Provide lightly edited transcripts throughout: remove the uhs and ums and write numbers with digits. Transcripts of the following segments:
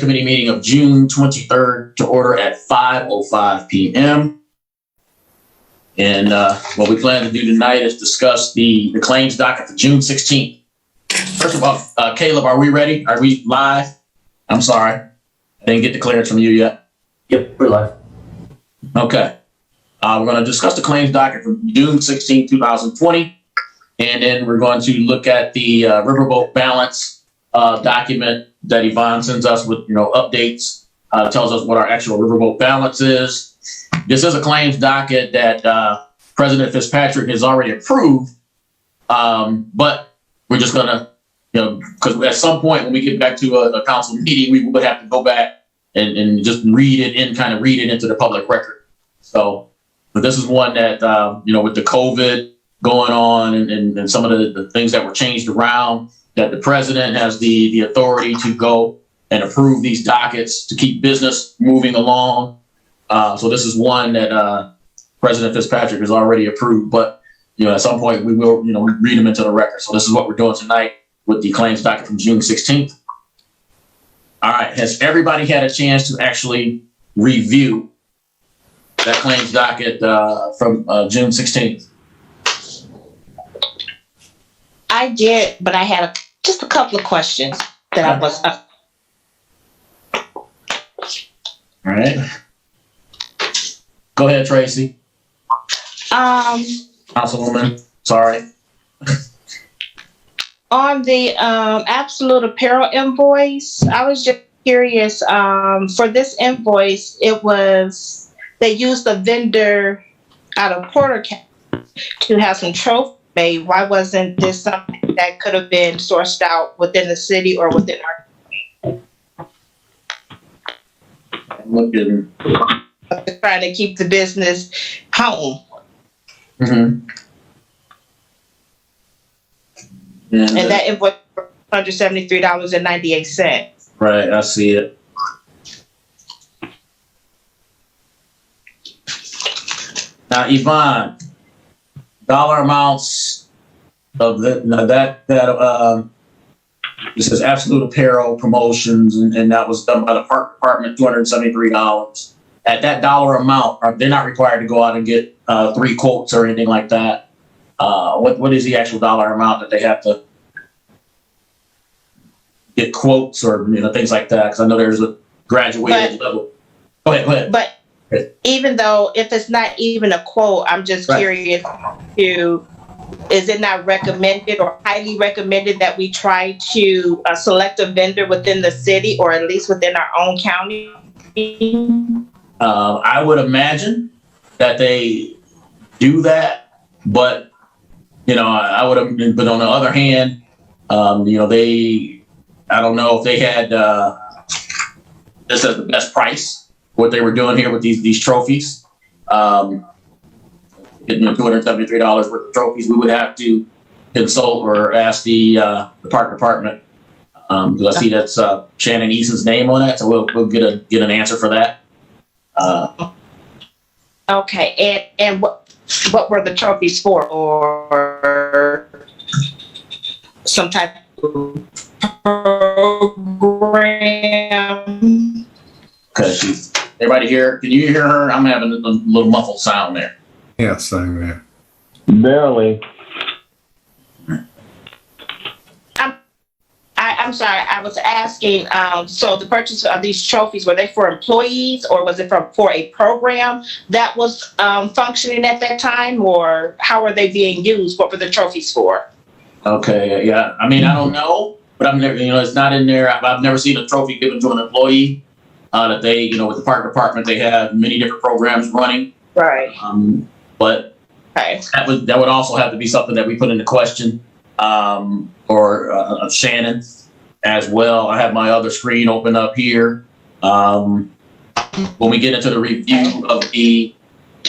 Committee meeting of June 23rd to order at 5:05 p.m. And what we plan to do tonight is discuss the claims docket for June 16th. First of all, Caleb, are we ready? Are we live? I'm sorry. I didn't get the clearance from you yet. Yep, we're live. Okay. We're going to discuss the claims docket for June 16, 2020. And then we're going to look at the riverboat balance document that Yvonne sends us with, updates. Tells us what our actual riverboat balance is. This is a claims docket that President Fitzpatrick has already approved. But we're just going to, because at some point when we get back to a council meeting, we would have to go back and just read it into the public record. So, but this is one that, with the COVID going on and some of the things that were changed around, that the president has the authority to go and approve these dockets to keep business moving along. So this is one that President Fitzpatrick has already approved, but, at some point we will, read them into the record. So this is what we're doing tonight with the claims docket from June 16th. All right. Has everybody had a chance to actually review that claims docket from June 16th? I did, but I had just a couple of questions that I was. All right. Go ahead, Tracy. Councilwoman, sorry. On the absolute apparel invoice, I was just curious. For this invoice, they used a vendor out of Porter County to have some trophy made. Why wasn't this something that could have been sourced out within the city or within our? I'm looking. Trying to keep the business home. Mm-hmm. And that invoice was $173.98. Right, I see it. Now, Yvonne, dollar amounts of this is absolute apparel promotions, and that was done by the park department, $273. At that dollar amount, they're not required to go out and get 3 quotes or anything like that. What is the actual dollar amount that they have to get quotes or things like that? Because I know there's a graduated level. Go ahead. But even though if it's not even a quote, I'm just curious is it not recommended or highly recommended that we try to select a vendor within the city or at least within our own county? I would imagine that they do that, but I would have. But on the other hand, I don't know if they had this as the best price. What they were doing here with these trophies, getting $273 worth of trophies, we would have to consult or ask the park department. Because I see that's Shannon Eason's name on that, so we'll get an answer for that. Okay, and what were the trophies for, or some type of program? Okay, everybody here, can you hear her? I'm having a little muffled sound there. Yeah, same there. Barely. I'm sorry, I was asking, so the purchase of these trophies, were they for employees or was it for a program that was functioning at that time, or how are they being used? What were the trophies for? Okay, yeah. I mean, I don't know, but I've never, it's not in there. I've never seen a trophy given to an employee that they, with the park department, they have many different programs running. Right. But okay. that would also have to be something that we put into question or Shannon as well. I have my other screen open up here. When we get into the review of the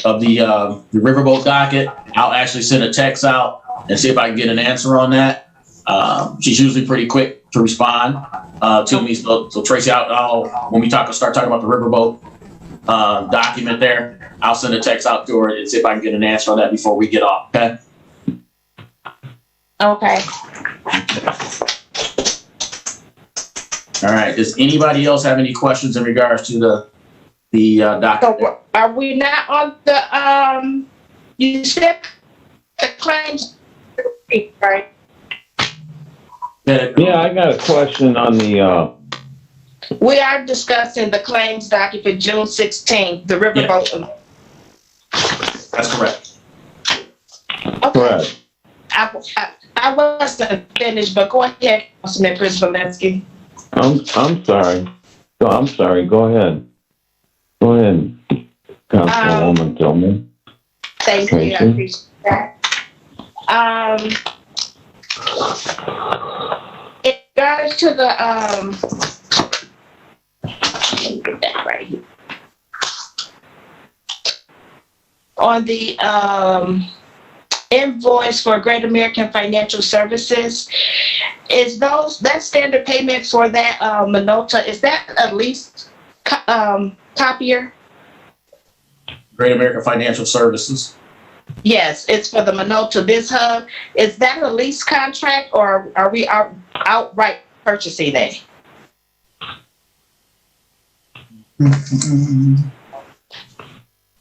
riverboat docket, I'll actually send a text out and see if I can get an answer on that. She's usually pretty quick to respond to me. So Tracy, when we start talking about the riverboat document there, I'll send a text out to her and see if I can get an answer on that before we get off. Okay. Okay. All right. Does anybody else have any questions in regards to the document? So are we not on the, you said the claims, right? Yeah, I got a question on the, We are discussing the claims docket for June 16th, the riverboat. That's correct. Okay. correct. I wasn't finished, but go ahead, Councilman Chris Valensky. I'm sorry. I'm sorry. Go ahead. Go ahead, Councilwoman Tillman. Thank you, I appreciate that. In regards to the, let me get that right here. On the, invoice for Great American Financial Services, is that standard payment for that, Minolta, is that a leased, copier? Great American Financial Services. Yes, it's for the Minolta Biz Hub. Is that a lease contract or are we outright purchasing it?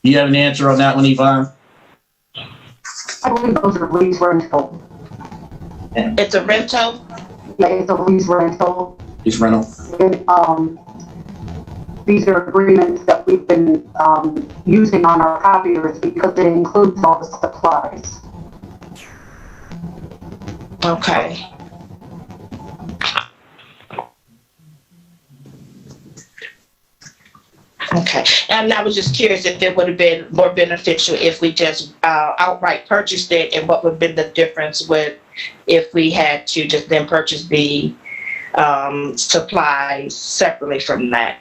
You have an answer on that one, Yvonne? I believe those are lease rental. It's a rental? Yeah, it's a lease rental. Lease rental. And, these are agreements that we've been, using on our copiers because it includes all the supplies. Okay. Okay, and I was just curious if it would have been more beneficial if we just outright purchased it, and what would have been the difference with if we had to just then purchase the supplies separately from that.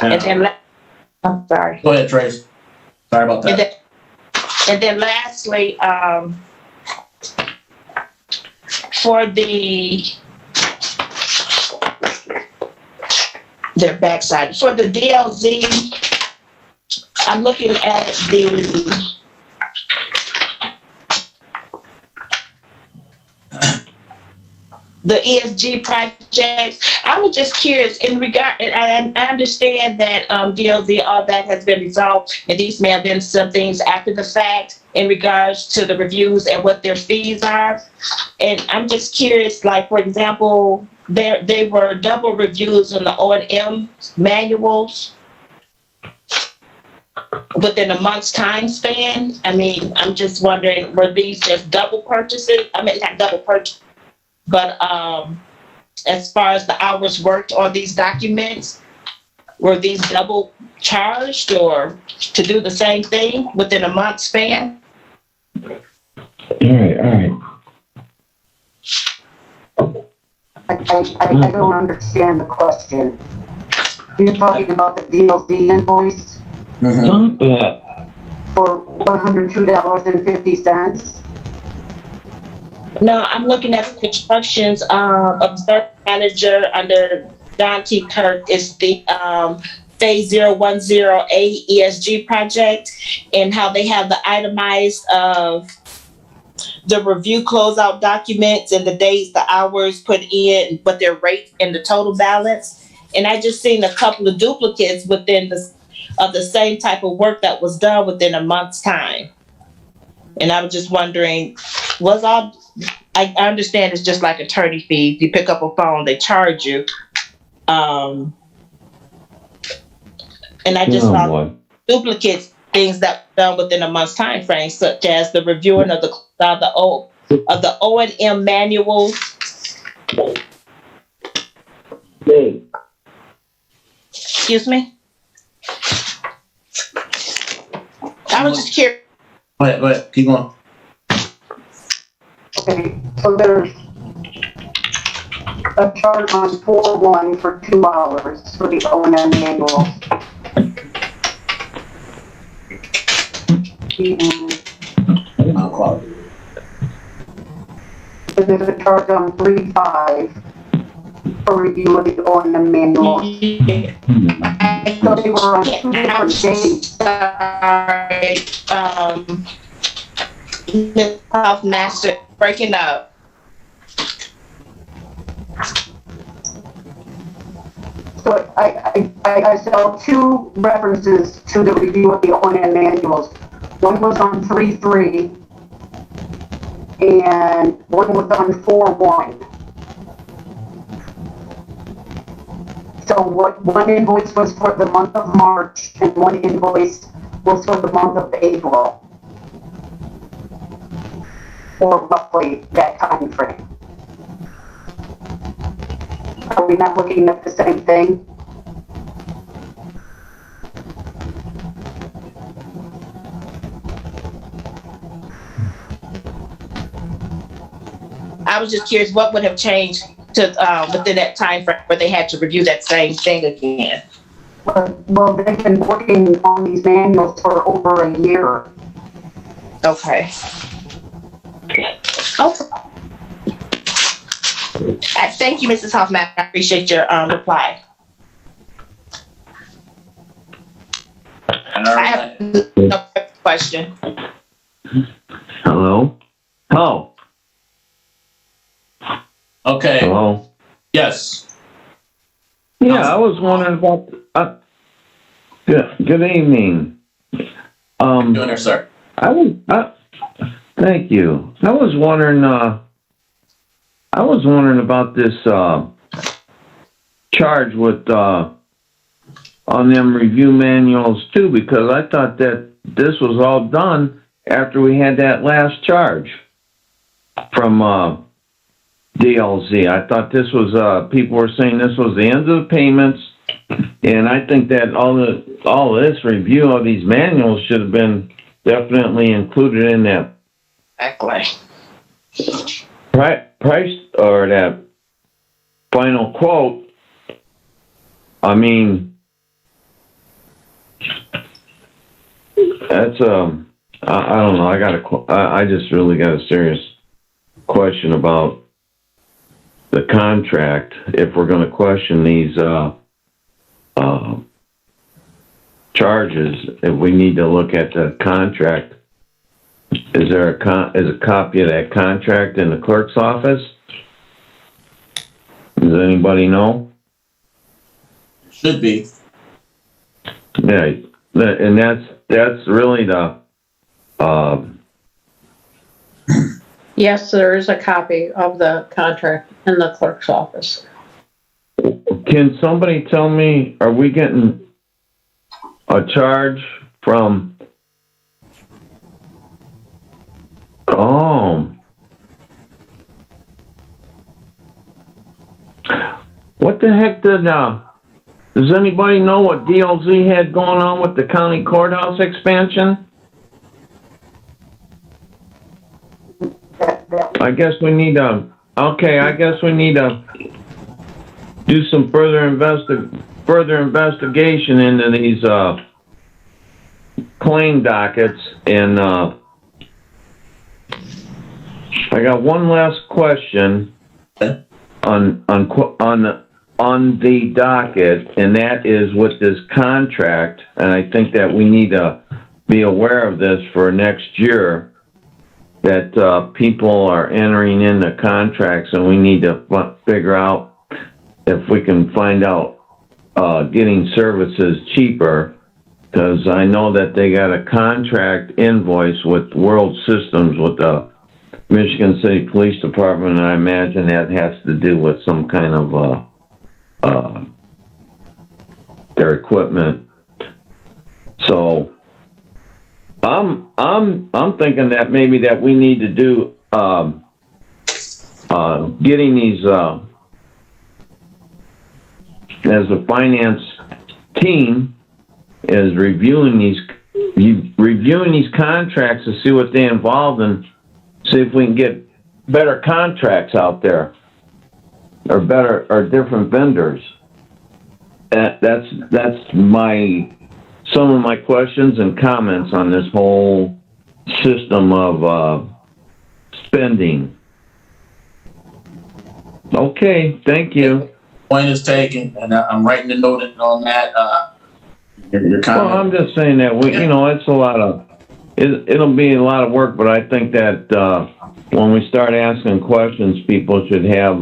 And then, I'm sorry. Go ahead, Trace. Sorry about that. And then lastly, for their backside, for the DLZ, I'm looking at the ESG project. I was just curious in regard, and I understand that DLZ, all that has been resolved, and these may have been some things after the fact in regards to the reviews and what their fees are. And I'm just curious, like, for example, they were double reviews on the O&M manuals within a month's time span. I mean, I'm just wondering, were these just double purchases? I mean, not double purchase, but as far as the hours worked on these documents, were these double charged or to do the same thing within a month span? All right. I don't understand the question. You're talking about the DLD invoice Stop that. for $102.50? No, I'm looking at the instructions of the manager under Don T. Kirk. It's the Phase 0108 ESG project, and how they have the itemized of the review closeout documents and the dates, the hours put in, but their rate and the total balance. And I just seen a couple of duplicates within the same type of work that was done within a month's time. And I was just wondering, I understand it's just like attorney fees. You pick up a phone, they charge you. And I just saw duplicates, things that were done within a month's time frame, such as the reviewing of the O&M manuals. Hey. Excuse me? I was just curious. Go ahead. Keep going. Okay, so there's a charge on 4/1 for 2 hours for the O&M manual. And there's a charge on 3/5 for review of the O&M manual. So they were on 2 different days. Ms. Hoffmaster, breaking up. So I saw two references to the review of the O&M manuals. One was on 3.3 and one was on 4.1. So one invoice was for the month of March and one invoice was for the month of April. Or roughly that time frame. Are we not looking at the same thing? I was just curious what would have changed to within that time frame where they had to review that same thing again. Well, they've been working on these manuals for over a year. Okay. Okay. Thank you, Mrs. Hoffman. I appreciate your reply. I have no question. Hello? Oh, Okay, hello? yes. Yeah, I was wondering about, good evening. Doing there, sir. Thank you. I was wondering about this, charge with, on them review manuals too, because I thought that this was all done after we had that last charge from, DLZ. I thought this was, people were saying this was the end of the payments, and I think that all this review of these manuals should have been definitely included in that Exactly. price or that final quote. I mean, that's I don't know. I just really got a serious question about the contract. If we're going to question these charges, if we need to look at the contract. Is there a copy of that contract in the clerk's office? Does anybody know? Should be. Yeah, and that's really the. Yes, there is a copy of the contract in the clerk's office. Can somebody tell me, are we getting a charge from? Oh. What the heck does anybody know what DLZ had going on with the county courthouse expansion? I guess we need to do some further investigation into these claim dockets, and I got one last question on the docket, and that is with this contract, and I think that we need to be aware of this for next year, that people are entering into contracts, and we need to figure out if we can find out getting services cheaper, because I know that they got a contract invoice with World Systems with the Michigan City Police Department, and I imagine that has to do with some kind of their equipment. So I'm thinking that maybe that we need to do getting these as a finance team is reviewing these contracts to see what they involve and see if we can get better contracts out there or different vendors. That's some of my questions and comments on this whole system of spending. Okay, thank you. Point is taken, and I'm writing a note on that. Your Well, comment. I'm just saying that it's it'll be a lot of work, but I think that, when we start asking questions, people should have,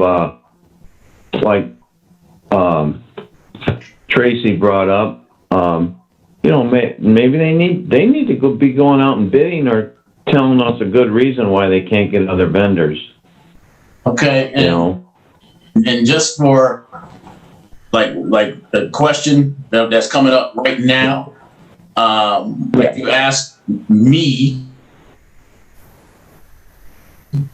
like, Tracy brought up, you know, maybe they need to be going out and bidding or telling us a good reason why they can't get other vendors, Okay, you know? and just for like the question that's coming up right now, if you ask me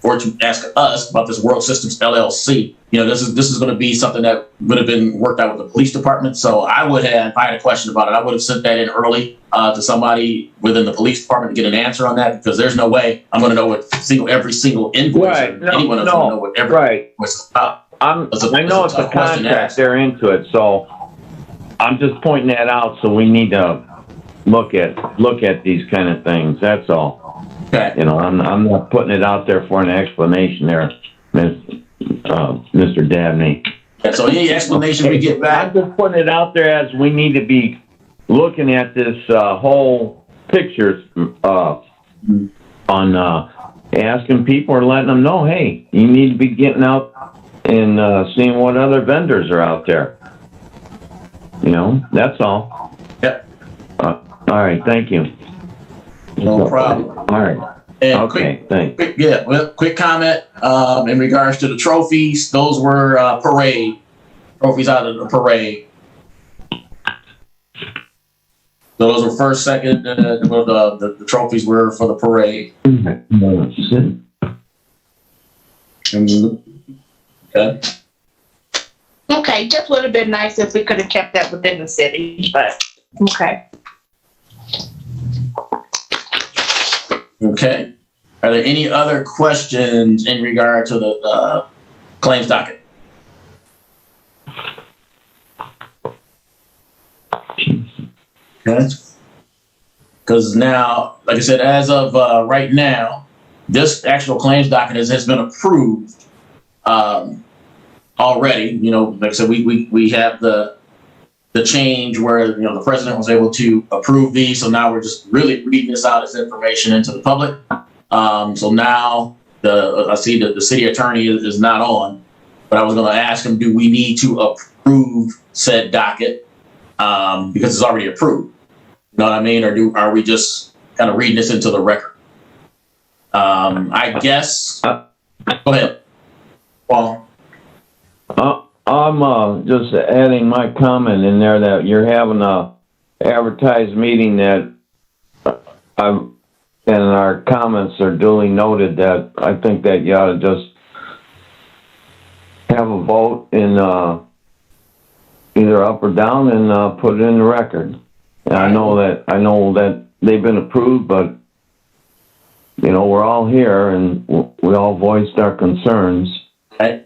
or to ask us about this World Systems LLC, you know, this is going to be something that would have been worked out with the police department. So I would have, if I had a question about it, I would have sent that in early to somebody within the police department to get an answer on that, because there's no way I'm going to know what every single invoice. Right. Or anyone else going to know what every invoice is about. I know it's a contract, they're into it, so I'm just pointing that out, so we need to look at these kind of things, that's all. Okay. You know, I'm not putting it out there for an explanation there, Mr. Dabney. And so any explanation we get back. I'm just putting it out there as we need to be looking at this whole picture on asking people or letting them know, hey, you need to be getting out and seeing what other vendors are out there. You know, that's all. Yep. All right, thank you. No problem. All right. And Okay, thanks. quick comment in regards to the trophies. Those were parade trophies out of the parade. So those were first, second. The trophies were for the parade. Okay. Okay, just would have been nice if we could have kept that within the city, but okay. Okay. Are there any other questions in regard to the claims docket? Okay. Because now, like I said, as of right now, this actual claims docket has been approved already. You know, like I said, we have the change where, you know, the president was able to approve these. So now we're just really reading this out as information into the public. So now I see that the city attorney is not on, but I was going to ask him, do we need to approve said docket? Because it's already approved. You know what I mean? Or are we just kind of reading this into the record? I guess. Go ahead, Paul. I'm just adding my comment in there that you're having a advertised meeting that and our comments are duly noted that I think that you ought to just have a vote in either up or down and put it in the record. And I know that they've been approved, but you know, we're all here and we all voiced our concerns. Okay.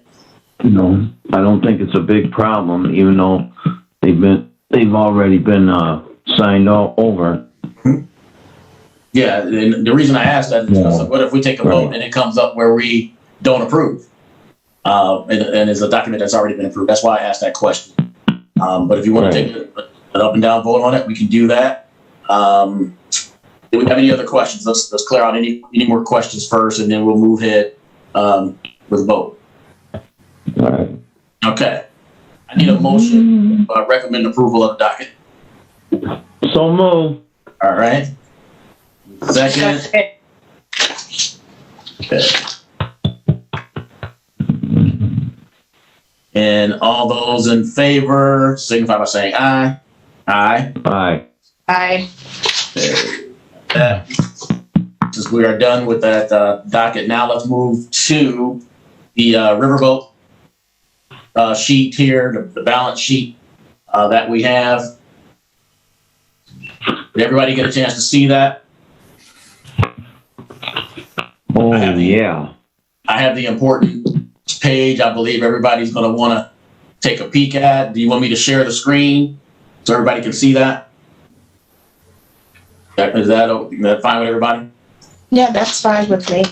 You know, I don't think it's a big problem, even though they've already been signed over. Yeah, and the reason I asked that is because what if we take a vote and it comes up where we don't approve, and it's a document that's already been approved? That's why I asked that question. But if you want to take an up and down vote on it, we can do that. Do we have any other questions? Let's clear out any more questions first, and then we'll move ahead with a vote. All right. Okay. I need a motion to recommend approval of the docket. So move. All right. Second. Okay. And all those in favor signify by saying aye. Aye. Aye. Aye. Since we are done with that docket, now let's move to the riverboat sheet here, the balance sheet that we have. Did everybody get a chance to see that? Oh, yeah. I have the important page I believe everybody's going to want to take a peek at. Do you want me to share the screen so everybody can see that? Is that fine with everybody? Yeah, that's fine with me.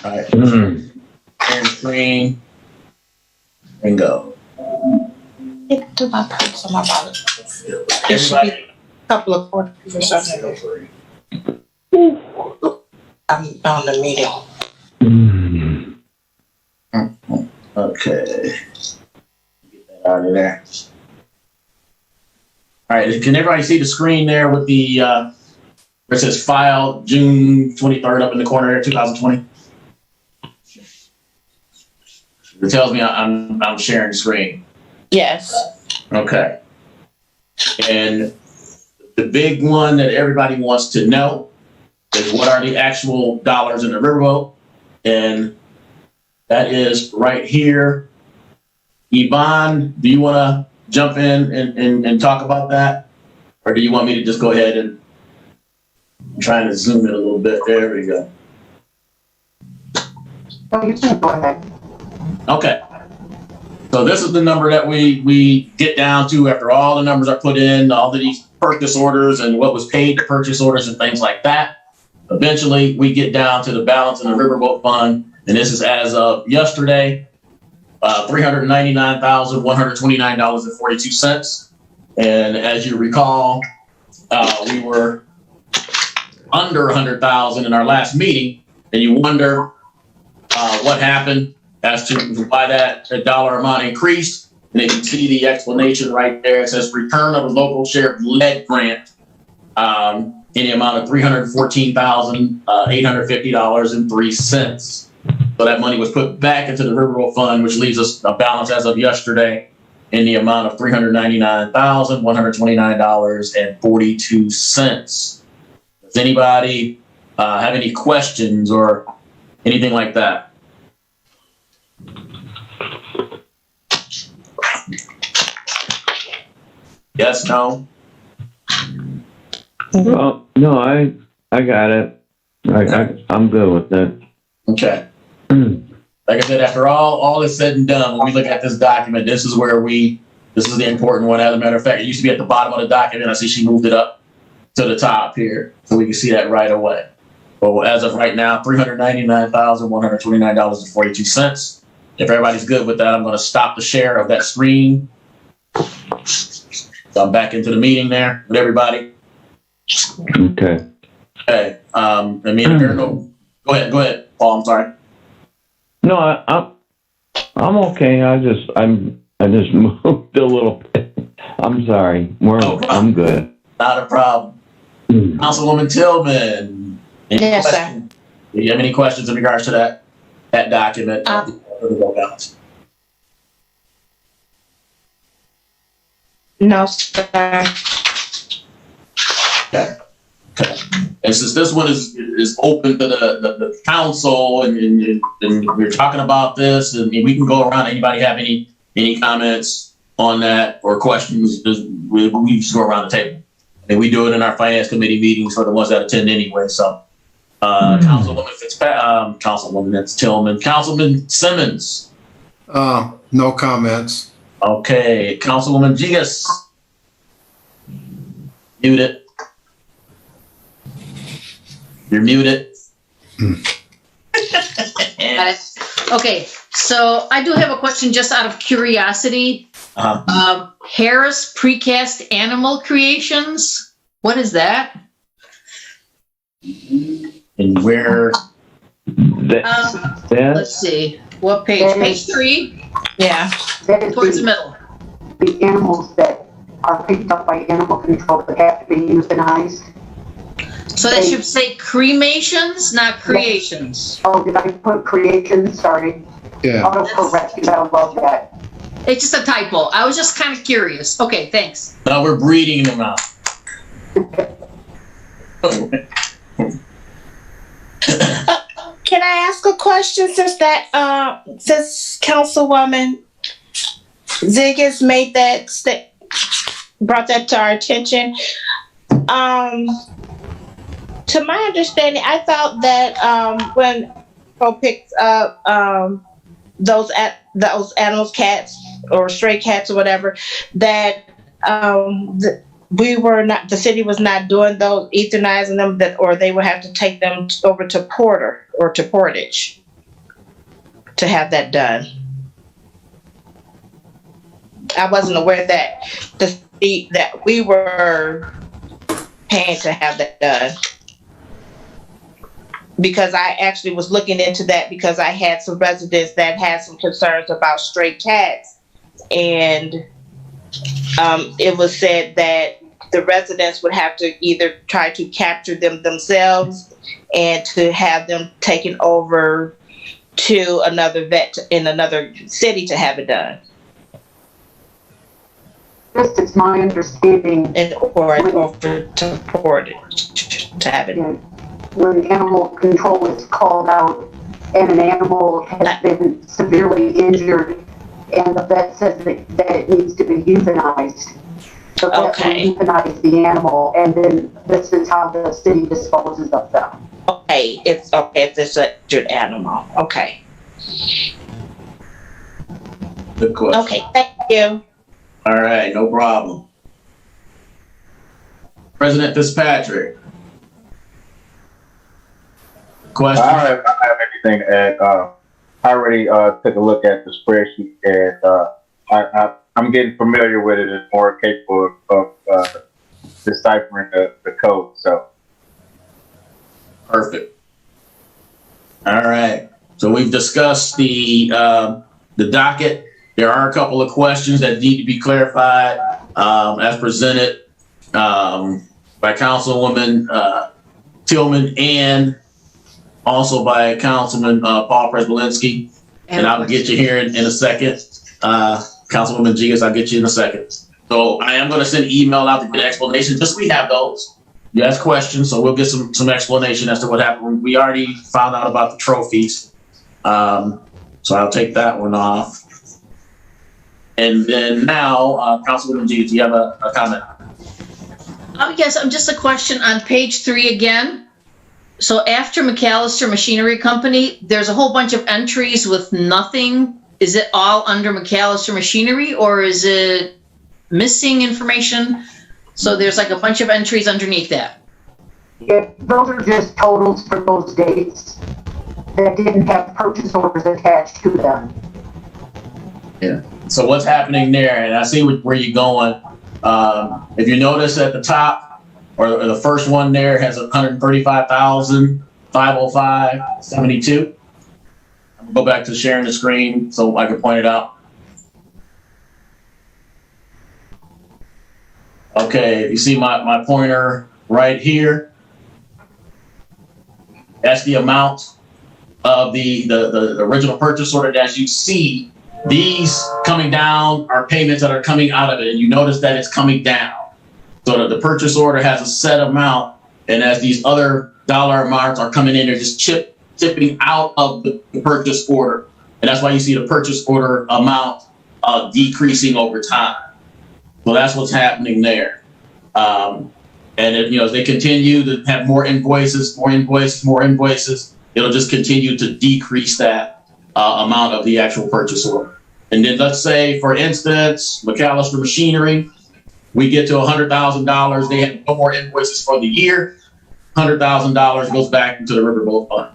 All right. Share the screen and go. Get to my purse on my wallet. There should be a couple of quarters or something. I'm on the meeting. Okay. Get that out of there. All right, can everybody see the screen there with the, where it says file June 23rd up in the corner there, 2020? It tells me I'm sharing the screen. Yes. Okay. And the big one that everybody wants to know is what are the actual dollars in the riverboat? And that is right here. Yvonne, do you want to jump in and talk about that? Or do you want me to just go ahead and I'm trying to zoom in a little bit? There we go. So you can go ahead. Okay. So this is the number that we get down to after all the numbers are put in, all of these purchase orders and what was paid to purchase orders and things like that. Eventually, we get down to the balance in the riverboat fund, and this is as of yesterday, $399,129.42. And as you recall, we were under 100,000 in our last meeting, and you wonder what happened as to why that dollar amount increased. And you can see the explanation right there. It says return of a local share lead grant in the amount of $314,850.03. So that money was put back into the Riverboat Fund, which leaves us a balance as of yesterday in the amount of $399,129.42. Does anybody have any questions or anything like that? Yes, no? Well, no, I got it. I'm good with that. Okay. Like I said, after all is said and done, when we look at this document, this is the important one. As a matter of fact, it used to be at the bottom of the document. I see she moved it up to the top here, so we can see that right away. But as of right now, $399,129.42. If everybody's good with that, I'm going to stop the share of that screen. So I'm back into the meeting there with everybody. Okay. Okay. I mean, if there are no, go ahead, Paul. I'm sorry. No, I'm okay. I just moved a little bit. I'm sorry. I'm good. Not a problem. Councilwoman Tillman. Yes, sir. Questions? Do you have any questions in regards to that document? Balance? No, sir. Okay. And since this one is open to the council and we're talking about this, and we can go around. Anybody have any comments on that or questions? We just go around the table. And we do it in our finance committee meetings for the ones that attend anyway. So, Councilwoman Tillman, Councilman Simmons. No comments. Okay, Councilwoman Gigas. Muted. You're muted. Got it. Okay, so I do have a question just out of curiosity. Harris Precast Animal Creations, what is that? And where? Let's see, what page? Page 3? Yeah. That is Towards the middle. the animals that are picked up by animal control that have to be euthanized. So that should say cremations, not creations. Oh, did I put creation? Sorry. Yeah. Autocorrect, you gotta love that. It's just a typo. I was just kind of curious. Okay, thanks. No, we're breeding them out. Can I ask a question since Councilwoman Ziggins made brought that to our attention? To my understanding, I thought that when people picked up those animals, cats or stray cats or whatever, that the city was not doing those, euthanizing them, or they would have to take them over to Porter or to Portage to have that done. I wasn't aware that that we were paying to have that done. because I actually was looking into that because I had some residents that had some concerns about stray cats, and it was said that the residents would have to either try to capture them themselves and to have them taken over to another vet in another city to have it done. Just it's my understanding And or over to port to have it. when animal control is called out and an animal has been severely injured and the vet says that it needs to be euthanized. The vet Okay. will euthanize the animal, and then this is how the city disposes of them. Okay, it's okay if it's an injured animal. Okay. Good question. Okay, thank you. All right, no problem. President Fitzpatrick. Question? I don't have anything to add. I already took a look at the spreadsheet, and I'm getting familiar with it and more capable of deciphering the code. So Perfect. All right. So we've discussed the docket. There are a couple of questions that need to be clarified as presented by Councilwoman Tillman and also by Councilman Paul Prespolinski. And I'll get you here in a second. Councilwoman Gigas, I'll get you in a second. So I am going to send an email out to get explanations. Just we have those. You ask questions, so we'll get some explanation as to what happened. We already found out about the trophies. So I'll take that one off. And then now, Councilwoman Gigas, do you have a comment? Yes, just a question on page 3 again. So after McAllister Machinery Company, there's a whole bunch of entries with nothing. Is it all under McAllister Machinery, or is it missing information? So there's like a bunch of entries underneath that. Yeah, those are just totals for those dates that didn't have purchase orders attached to them. Yeah. So what's happening there, and I see where you're going. If you notice at the top, or the first one there has 135,505.72. Go back to sharing the screen so I can point it out. Okay, if you see my pointer right here, that's the amount of the original purchase order. As you see, these coming down are payments that are coming out of it, and you notice that it's coming down. So that the purchase order has a set amount, and as these other dollar amounts are coming in, they're just chipping out of the purchase order. And that's why you see the purchase order amount decreasing over time. So that's what's happening there. And as they continue to have more invoices, it'll just continue to decrease that amount of the actual purchase order. And then let's say, for instance, McAllister Machinery, we get to $100,000. They have no more invoices for the year. $100,000 goes back into the Riverboat Fund.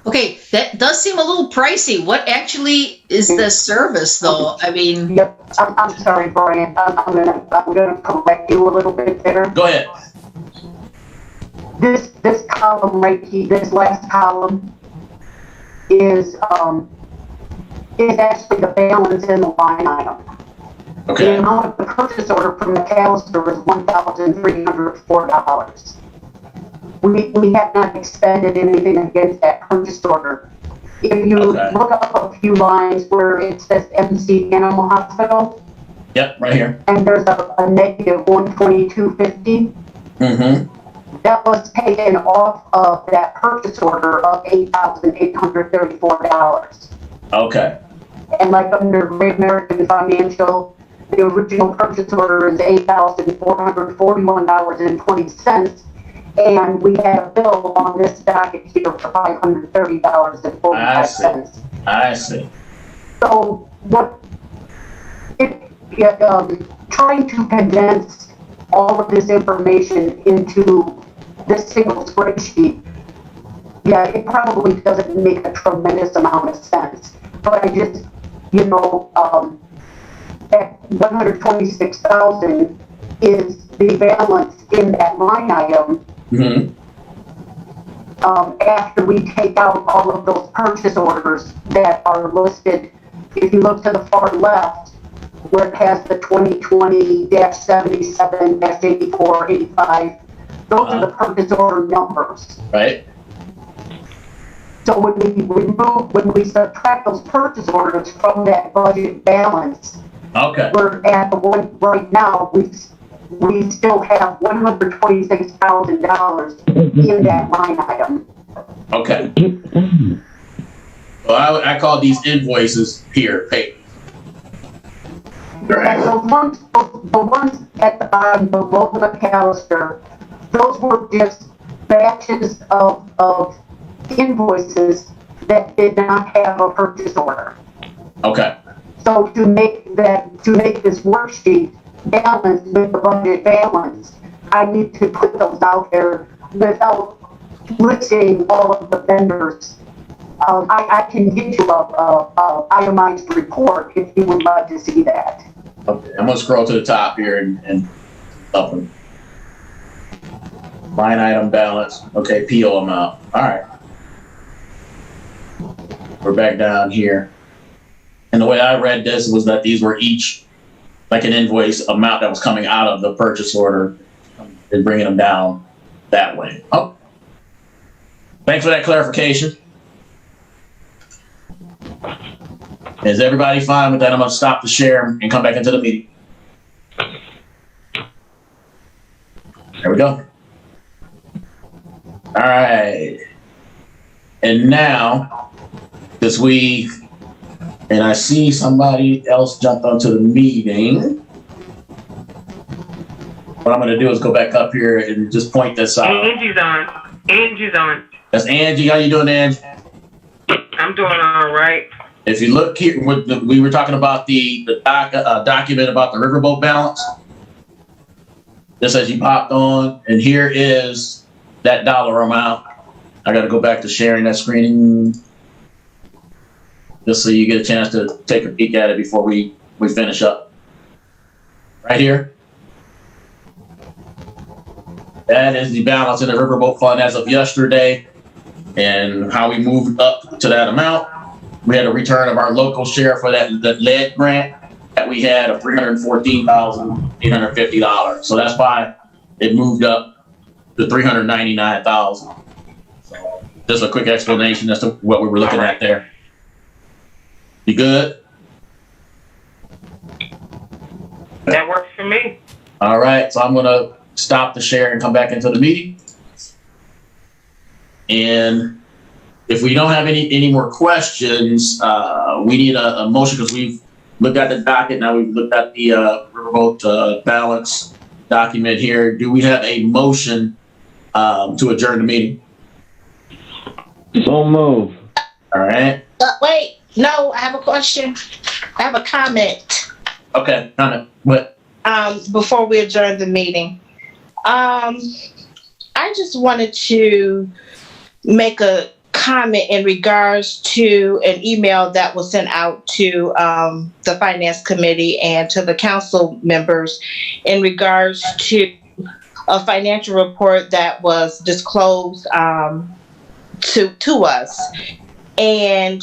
Okay, that does seem a little pricey. What actually is the service, though? I mean, Yep, I'm sorry, Brian. I'm gonna correct you a little bit there. Go ahead. This column right here, this last column is actually the balance in the line item. Okay. The amount of the purchase order from McAllister is $1,304. We have not expended anything against that purchase order. If you look up a few lines where it says MC Animal Hospital. Yep, right here. And there's a negative $122.50. Mm-hmm. That was taken off of that purchase order of $8,834. Okay. And like under Great American Financial, the original purchase order is $8,441.20. And we had a bill on this docket here for $530.45. I see. So trying to condense all of this information into this single spreadsheet, yeah, it probably doesn't make a tremendous amount of sense. But I just, that 126,000 is the balance in that line item. Mm-hmm. after we take out all of those purchase orders that are listed. If you look to the far left, where it has the 2020-77-84-85, those are the purchase order numbers. Right? So when we subtract those purchase orders from that budget balance, Okay. we're at the one right now, we still have $126,000 in that line item. Okay. Well, I call these invoices here, pay. And the ones at the bottom below the McAllister, those were just batches of invoices that did not have a purchase order. Okay. So to make this worksheet balance with the budget balance, I need to put those out there without listing all of the vendors. I can get you a itemized report if you would like to see that. Okay. I'm gonna scroll to the top here and up them. Line item balance. Okay. PO amount. All right. We're back down here. And the way I read this was that these were each like an invoice amount that was coming out of the purchase order and bringing them down that way. Oh, thanks for that clarification. Is everybody fine with that? I'm going to stop the share and come back into the meeting. There we go. All right. And now, because and I see somebody else jumped onto the meeting. What I'm going to do is go back up here and just point this out. Angie's on. That's Angie. How you doing, Angie? I'm doing all right. If you look here, we were talking about the document about the riverboat balance. Just as you popped on, and here is that dollar amount. I got to go back to sharing that screening, just so you get a chance to take a peek at it before we finish up. Right here. That is the balance in the riverboat fund as of yesterday, and how we moved up to that amount. We had a return of our local share for that lead grant that we had of $314,850. So that's why it moved up to $399,000. So just a quick explanation as to what we were looking at there. You good? That works for me. All right. So I'm going to stop the share and come back into the meeting. And if we don't have any more questions, we need a motion, because we've looked at the docket. Now we've looked at the riverboat balance document here. Do we have a motion to adjourn the meeting? So move. All right. Wait, no, I have a question. I have a comment. Okay. Comment. What? Before we adjourn the meeting. I just wanted to make a comment in regards to an email that was sent out to the Finance Committee and to the council members in regards to a financial report that was disclosed to us. And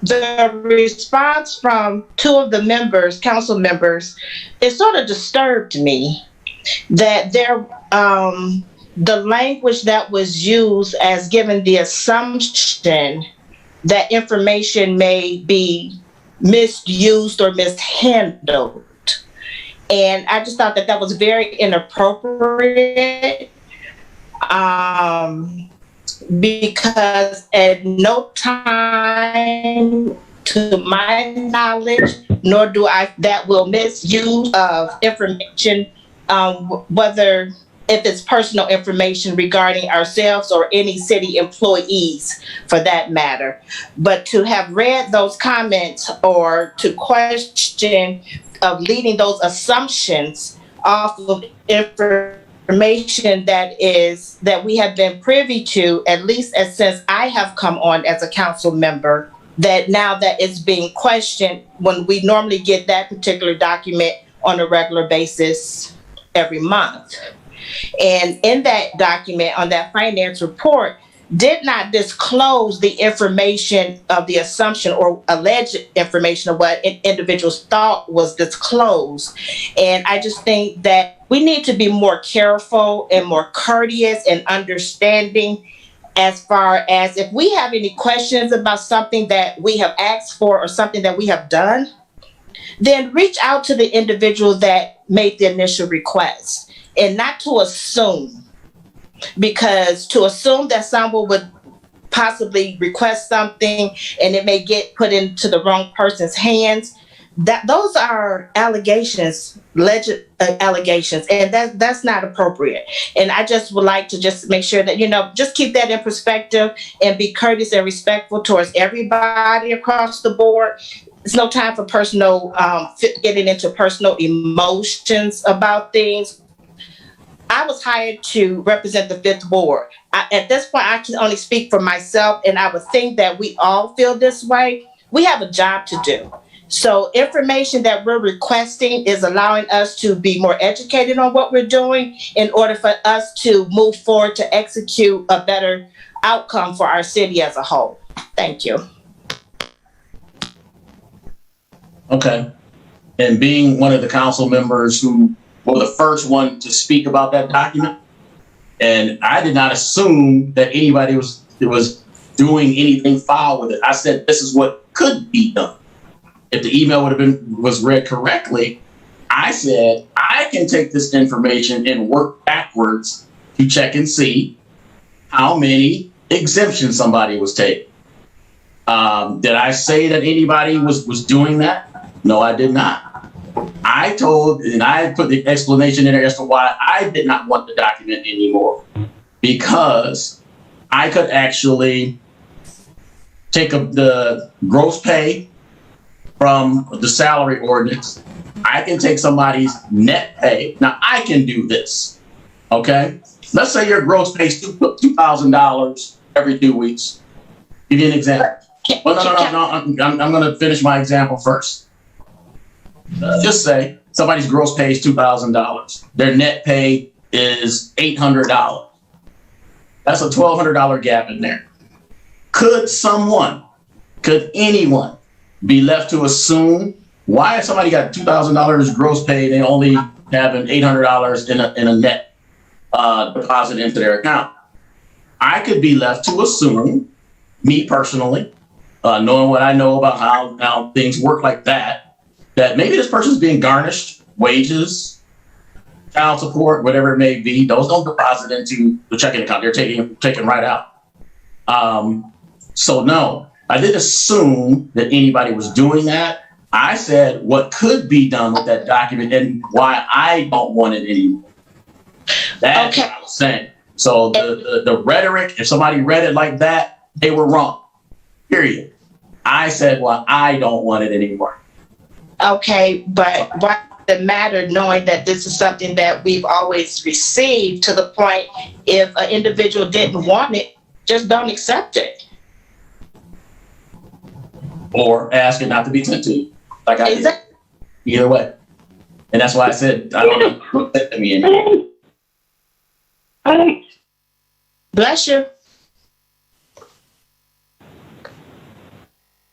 the response from two of the members, council members, it sort of disturbed me that the language that was used as giving the assumption that information may be misused or mishandled. And I just thought that was very inappropriate, because at no time, to my knowledge, nor do I, that will misuse of information, whether if it's personal information regarding ourselves or any city employees for that matter. But to have read those comments or to question of leading those assumptions off of information that we have been privy to, at least since I have come on as a council member, that now that it's being questioned when we normally get that particular document on a regular basis every month. And in that document, on that finance report, did not disclose the information of the assumption or alleged information of what individuals thought was disclosed. And I just think that we need to be more careful and more courteous and understanding as far as if we have any questions about something that we have asked for or something that we have done, then reach out to the individual that made the initial request and not to assume. Because to assume that someone would possibly request something and it may get put into the wrong person's hands, that those are allegations, allegations, and that's not appropriate. And I just would like to just make sure that just keep that in perspective and be courteous and respectful towards everybody across the board. It's no time for personal getting into personal emotions about things. I was hired to represent the fifth ward. At this point, I can only speak for myself, and I would think that we all feel this way. We have a job to do. So information that we're requesting is allowing us to be more educated on what we're doing in order for us to move forward to execute a better outcome for our city as a whole. Thank you. Okay. And being one of the council members who were the first one to speak about that document, and I did not assume that anybody was doing anything foul with it. I said this is what could be done. If the email was read correctly, I said I can take this information and work backwards to check and see how many exemptions somebody was taking. Did I say that anybody was doing that? No, I did not. I told, and I put the explanation in there as to why I did not want the document anymore, because I could actually take the gross pay from the salary ordinance. I can take somebody's net pay. Now I can do this. Okay. Let's say your gross pay is $2,000 every 2 weeks. Give you an example. Well, no. I'm going to finish my example first. Just say somebody's gross pay is $2,000. Their net pay is $800. That's a $1,200 gap in there. Could anyone be left to assume why if somebody got $2,000 gross pay, they only have an $800 in a net deposit into their account? I could be left to assume, me personally, knowing what I know about how things work like that maybe this person's being garnished, wages, child support, whatever it may be. Those don't deposit into the checking account. They're taken right out. So no, I didn't assume that anybody was doing that. I said what could be done with that document and why I don't want it anymore. That's what I was saying. So the rhetoric, if somebody read it like that, they were wrong. Period. I said, well, I don't want it anymore. Okay, but why does it matter knowing that this is something that we've always received, to the point if an individual didn't want it, just don't accept it? Or ask it not to be sent to you, like I did. Either way. And that's why I said, I don't know who sent to me anymore. Bless you.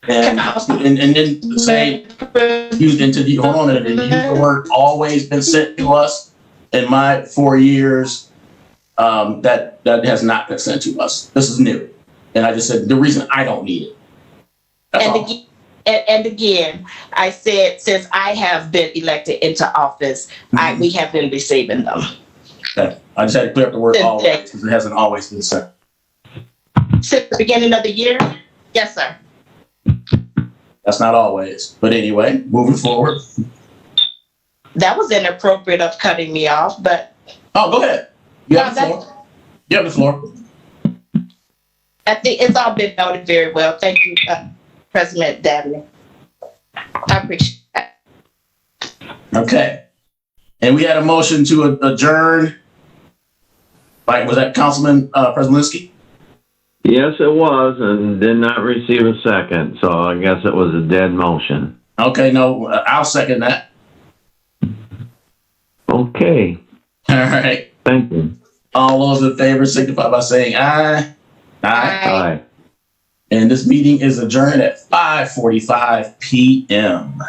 And then say, hold on, and use the word always been sent to us. In my 4 years, that has not been sent to us. This is new. And I just said the reason I don't need it. And again, I said since I have been elected into office, we have been receiving them. Okay. I just had to clear up the word always, because it hasn't always been sent. Since the beginning of the year? Yes, sir. That's not always. But anyway, moving forward. That was inappropriate of cutting me off, but. Oh, go ahead. You have the floor. You have the floor. I think it's all been noted very well. Thank you, President Dabney. I appreciate that. Okay. And we had a motion to adjourn. Like, was that Councilman Preslinski? Yes, it was, and did not receive a second, so I guess it was a dead motion. Okay, no, I'll second that. Okay. All right. Thank you. All those in favor signify by saying aye. Aye. And this meeting is adjourned at 5:45 p.m.